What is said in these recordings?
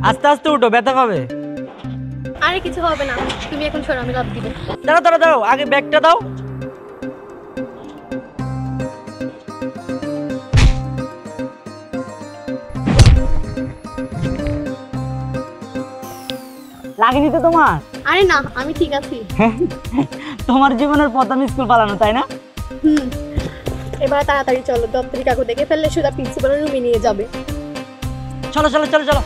আস্তে আস্তে উঠো, ব্যথা পাবে। আরে কিছু হবে না, তুমি এখন সরো, আমি লাভ দিব। দাঁড়াও দাঁড়াও দাঁড়াও, আগে ব্যাগটা দাও। লাগেনি তো তোমার? আরে না, আমি ঠিক আছি। তোমার জীবনের প্রথম স্কুল পালানো, তাই না? হুম, এবার তাড়াতাড়ি চলো, দপ্তরি কাকু দেখে ফেললে সুদা প্রিন্সিপালের রুমে নিয়ে যাবে। চলো চলো চলো চলো।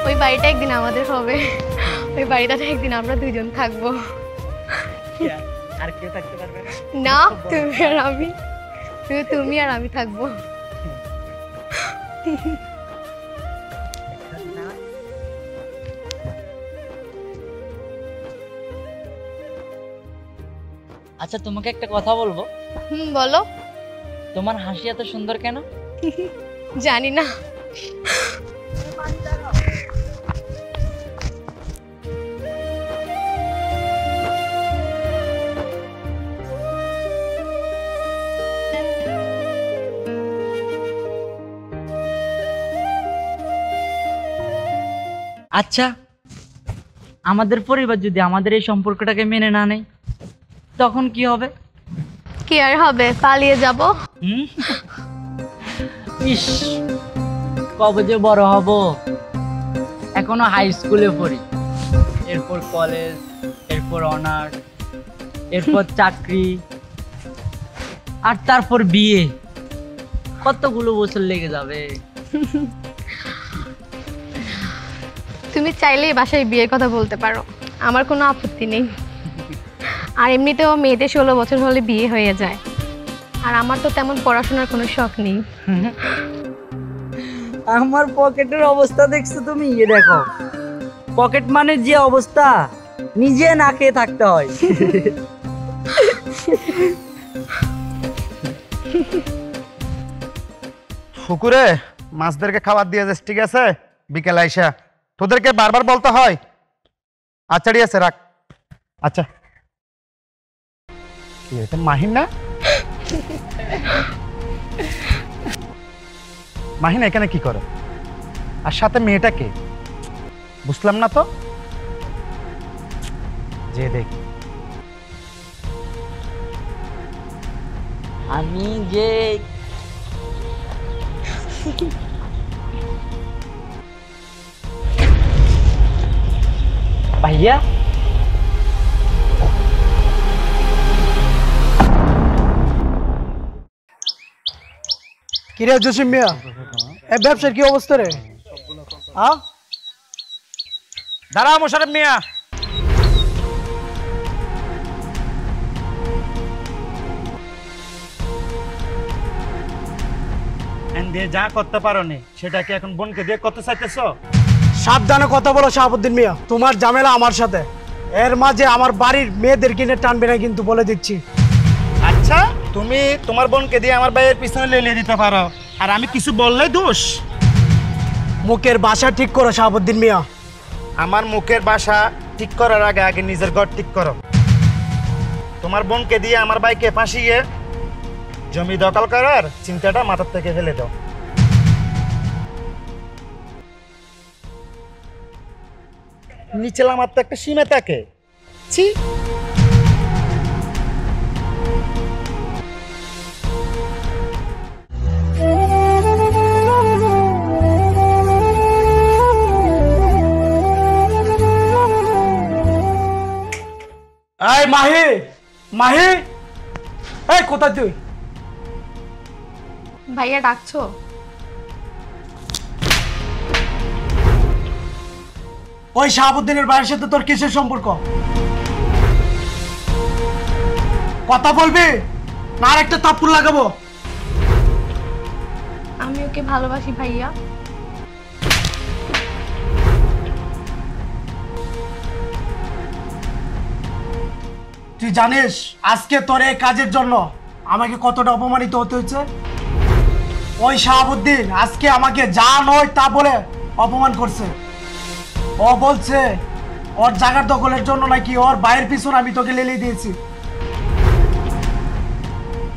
ওই বাড়িটা একদিন আমাদের হবে, ওই বাড়িটাতে একদিন আমরা দুজন থাকবো। আর কেউ থাকতে পারবে না? না, তুমি আর আমি, তুমি আর আমি থাকবো। আচ্ছা, তোমাকে একটা কথা বলবো। বলো। তোমার হাসি এত সুন্দর কেন? জানি না। আচ্ছা, আমাদের পরিবার যদি আমাদের এই সম্পর্কটাকে মেনে না নেয়, তখন কি হবে? কি আর হবে, পালিয়ে যাব। ইস, কবে যে বড় হব। এখনো হাই স্কুলে পড়ি, এরপর কলেজ, এরপর অনার্স, এরপর চাকরি, আর তারপর বিয়ে। কতগুলো বছর লেগে যাবে। তুমি চাইলেই বাসায় বিয়ের কথা বলতে পারো, আমার কোনো আপত্তি নেই। আর এমনিতেও মেয়েদের 16 বছর হলে বিয়ে হয়ে যায়, আর আমার তো তেমন পড়াশোনার কোনো শখ নেই। আমার পকেটের অবস্থা দেখছো তুমি? এ দেখো, পকেট মানে যে অবস্থা, নিজে না খেয়ে থাকতে হয়। পুকুরে মাছদেরকে খাবার দিয়ে যাস, ঠিক আছে? বিকেল আইসা তোদেরকে বারবার বলতে হয়। আচ্ছা ঠিক আছে, রাখ। আচ্ছা, কি হয়েছে? মাহিন না? মাহিন এখানে কি করে? আর সাথে মেয়েটা কে? বুঝলাম না তো। যে দেখ, আমি যে ভাইয়া, কিরে জসিম মিয়া, এই ব্যবসার কি অবস্থা রে? দাঁড়া মোশারফ মিয়া। দিয়ে যা করতে পারো নি, সেটা কি এখন বোনকে দিয়ে করতে চাইতেছ? সাবধানে কথা বলো শাহাবুদ্দিন মিয়া, তোমার ঝামেলা আমার সাথে। এর মাঝে আমার বাড়ির মেয়েদের কিনে টানবে না কিন্তু, বলে দিচ্ছি। আচ্ছা, তুমি তোমার বোনকে দিয়ে আমার ভাইয়ের পিছনে লেলিয়ে দিতে পারো, আর আমি কিছু বললেই দোষ? মুখের ভাষা ঠিক করো শাহাবুদ্দিন মিয়া। আমার মুখের ভাষা ঠিক করার আগে আগে নিজের ঘর ঠিক করো। তোমার বোনকে দিয়ে আমার ভাইকে ফাঁসিয়ে জমি দখল করার চিন্তাটা মাথার থেকে ফেলে দাও। নিচে আমার তো একটা সীমা থাকে। ছি, এই মাহি, মাহি, এই কোথায় তুই? ভাইয়া ডাকছো? ওই শাহাবুদ্দিনের ভাইয়ের সাথে তোর কিসের সম্পর্ক? কথা বলবি না আর একটা থাপ্পড় লাগাবো? আমি ওকে ভালোবাসি ভাইয়া। তুই জানিস আজকে তোর এই কাজের জন্য আমাকে কতটা অপমানিত হতে হচ্ছে? ওই শাহাবুদ্দিন আজকে আমাকে যা নয় তা বলে অপমান করছে। ও বলছে ওর জায়গার দখলের জন্য নাকি ওর ভাইয়ের পিছনে আমি তোকে লেলিয়ে দিয়েছি।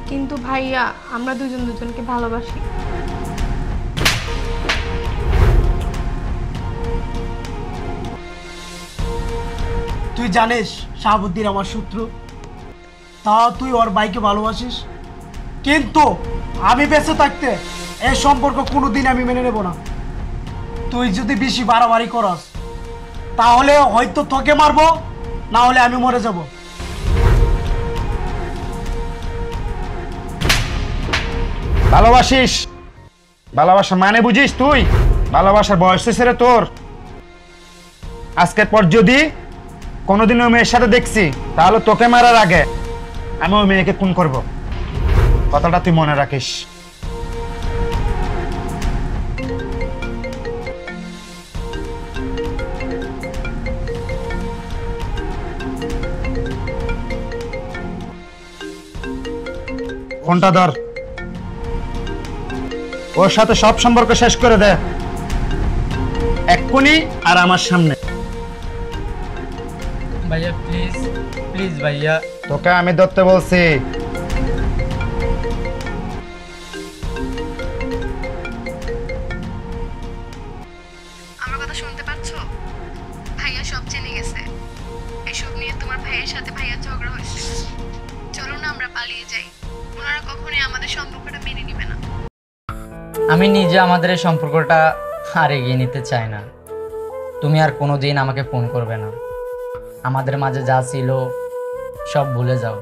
কিন্তু ভাইয়া আমরা দুজন দুজনকে ভালোবাসি। তুই জানিস শাহাবুদ্দিন আমার শত্রু, তা তুই ওর ভাইকে ভালোবাসিস। কিন্তু আমি বেঁচে থাকতে এই সম্পর্ক কোনোদিন আমি মেনে নেব না। তুই যদি বেশি বাড়াবাড়ি করস তাহলে হয়তো তোকে মারবো, না হলে আমি মরে যাব। ভালোবাসিস? ভালোবাসা মানে বুঝিস তুই? ভালোবাসার বয়স হয়েছে রে তোর। আজকের পর যদি কোনোদিন ওই মেয়ের সাথে দেখছি তাহলে তোকে মারার আগে আমি ওই মেয়েকে খুন করব। কথাটা তুই মনে রাখিস। ফোনটা ধর, ওর সাথে সব সম্পর্ক শেষ করে দে এক্ষুনি আর আমার সামনে। ভাইয়া প্লিজ, প্লিজ ভাইয়া। তোকে আমি ধরতে বলছি। আমার কথা শুনতে পাচ্ছো? ভাইয়া সব জেনে গেছে। এসব নিয়ে তোমার ভাইয়ের সাথে ভাইয়ার ঝগড়া হয়েছে। চলো না আমরা পালিয়ে যাই, ওনারা কখনোই আমাদের সম্পর্কটা মেনে নিবে না। আমি নিজে আমাদের এই সম্পর্কটা আর এগিয়ে নিতে চাই না। তুমি আর কোনোদিন আমাকে ফোন করবে না। আমাদের মাঝে যা ছিল সব ভুলে যাও।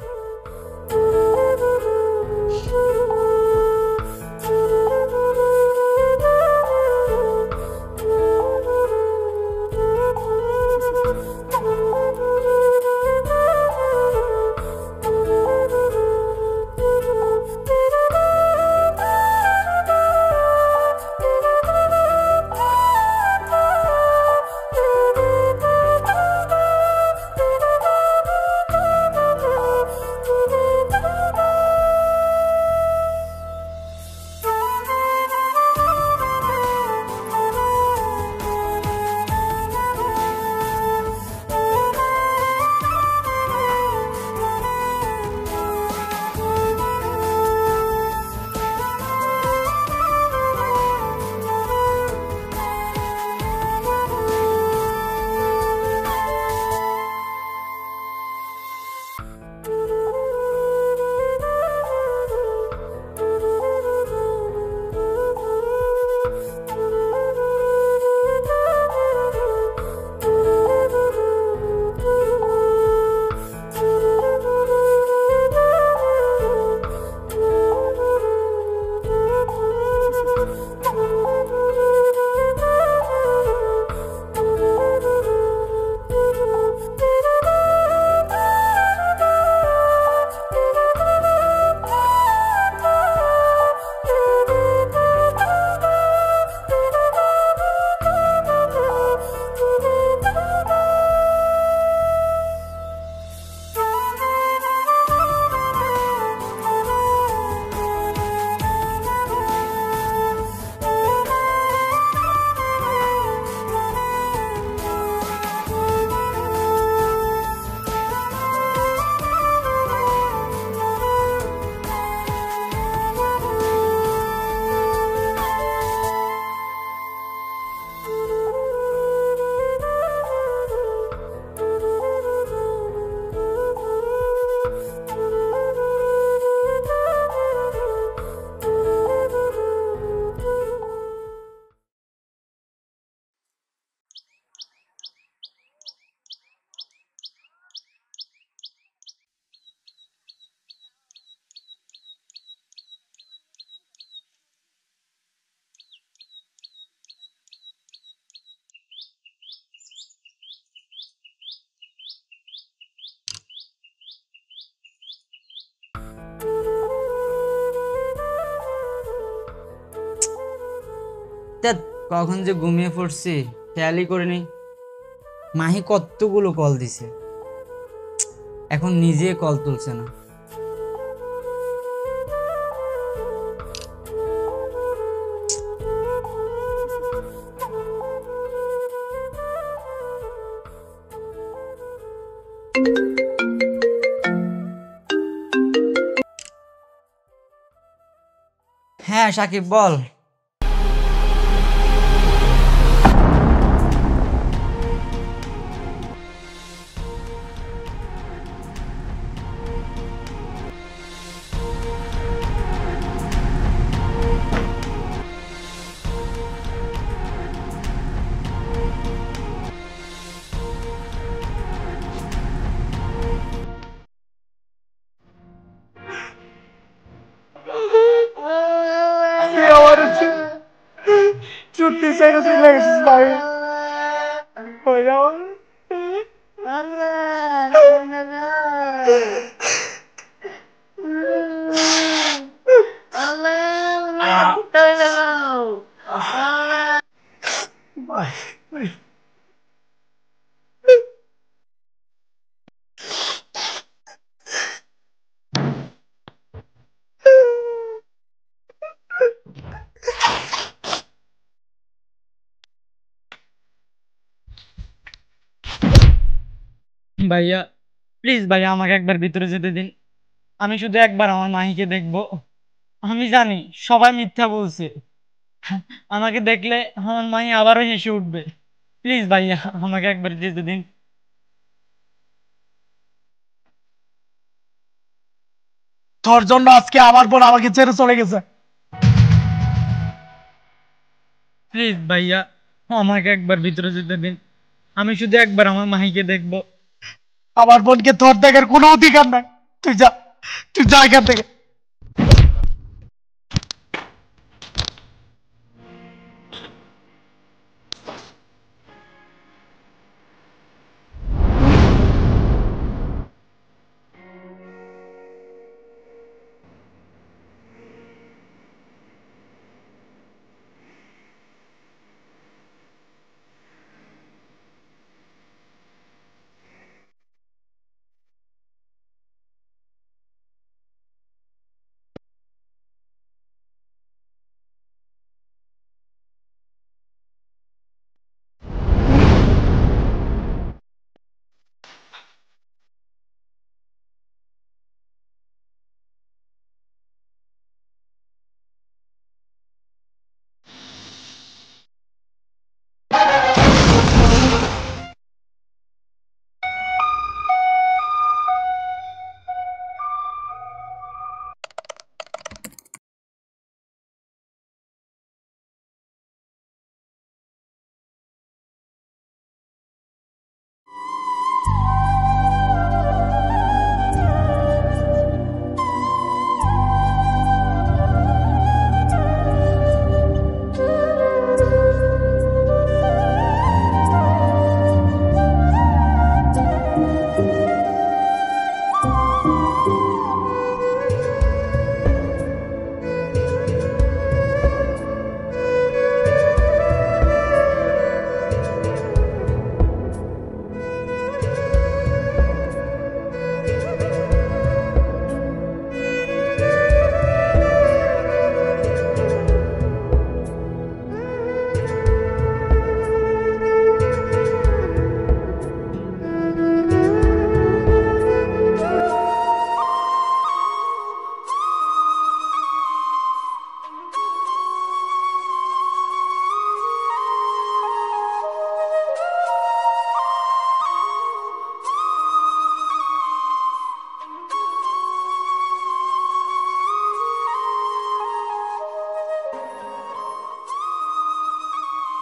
ধ্যাৎ, কখন যে ঘুমিয়ে পড়ছি খেয়ালই করিনি। মাহি কতগুলো কল দিছে, এখন নিজে কল তুলছে না। হ্যাঁ সাকিব বল। সত্যি চাইনা তুই লাগছিস ভাই হয়ে যাওয়ার ভাইয়া প্লিজ ভাইয়া, আমাকে একবার ভিতরে যেতে দিন। আমি শুধু একবার আমার মাহিকে দেখবো। আমি জানি সবাই মিথ্যা বলছে, আমাকে দেখলে আমার মাহি আবারও হেসে উঠবে। প্লিজ ভাইয়া, আমাকে একবার যেতে দিন। তোর জন্য আজকে আমার বোন আমাকে ছেড়ে চলে গেছে। প্লিজ ভাইয়া, আমাকে একবার ভিতরে যেতে দিন। আমি শুধু একবার আমার মাহিকে দেখবো। আমার বোনকে তোর দেখার কোনো অধিকার নাই। তুই যা, তুই যা এখান থেকে।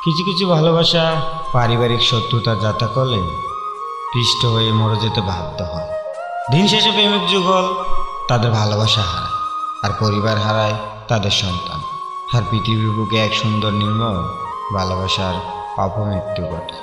কিছু কিছু ভালোবাসা পারিবারিক শত্রুতা যাতা করলে পিষ্ট হয়ে মরে যেতে বাধ্য হয়। দিন শেষে প্রেমিক যুগল তাদের ভালোবাসা হারায়, আর পরিবার হারায় তাদের সন্তান। আর পৃথিবীর বুকে এক সুন্দর নির্মম ভালোবাসার অপমৃত্যু ঘটে।